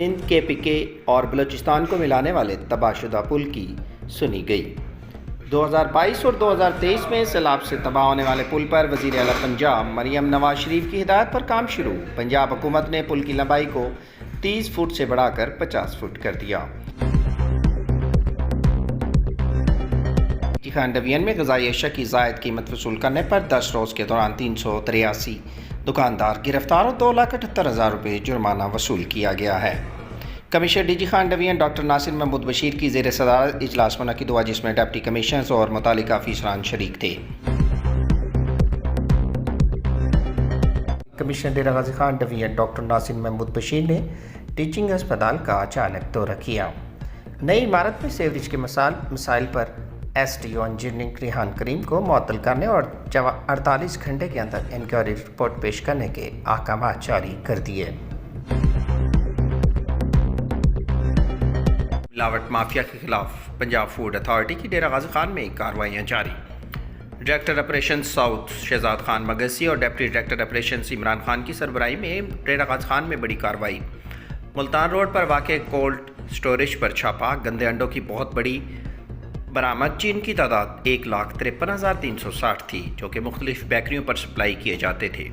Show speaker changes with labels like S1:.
S1: سندھ کے پی اور بلوچستان کو ملانے والے تباہ شدہ پل کی سنی گئی۔ 2022 اور 2023 میں سیلاب سے تباہ ہونے والے پل پر وزیر اعلیٰ پنجاب مریم نواز شریف کی ہدایت پر کام شروع۔ پنجاب حکومت نے پل کی لمبائی کو 30 فٹ سے بڑھا کر 50 فٹ کر دیا۔ خان ڈویژن میں غذائی اشیاء کی زائد قیمت وصول کرنے پر 10 روز کے دوران 383 دکاندار گرفتار اور 2,78,000 روپے جرمانہ وصول کیا گیا ہے۔ Commissioner D G Khan division doctor Nasir Mahmood Bashir کی زیر صدارت اجلاس منعقد ہوا، جس میں ڈپٹی کمشنرز اور متعلقہ افسران شریک تھے۔ Commissioner Dera Ghazi Khan division doctor Nasir Mahmood Bashir نے ٹیچنگ ہسپتال کا اچانک دورہ کیا۔ نئی عمارت میں سیوریج کے مسائل پر S D O engineering Rehan Karim کو معطل کرنے اور 48 گھنٹے کے اندر انکوائری رپورٹ پیش کرنے کے احکامات جاری کر دیے۔ ملاوٹ مافیا کے خلاف پنجاب فوڈ اتھارٹی کی ڈیرہ غازی خان میں کارروائیاں جاری۔ Director operations south Shahzad Khan Magsi اور deputy director operations Imran Khan کی سربراہی میں ڈیرہ غازی خان میں بڑی کارروائی۔ ملتان روڈ پر واقع کولڈ سٹوریج پر چھاپا، گندے انڈوں کی بہت بڑی برآمد، جن کی تعداد 1,53,360 تھی، جو کہ مختلف بیکریوں پر سپلائی کیے جاتے تھے۔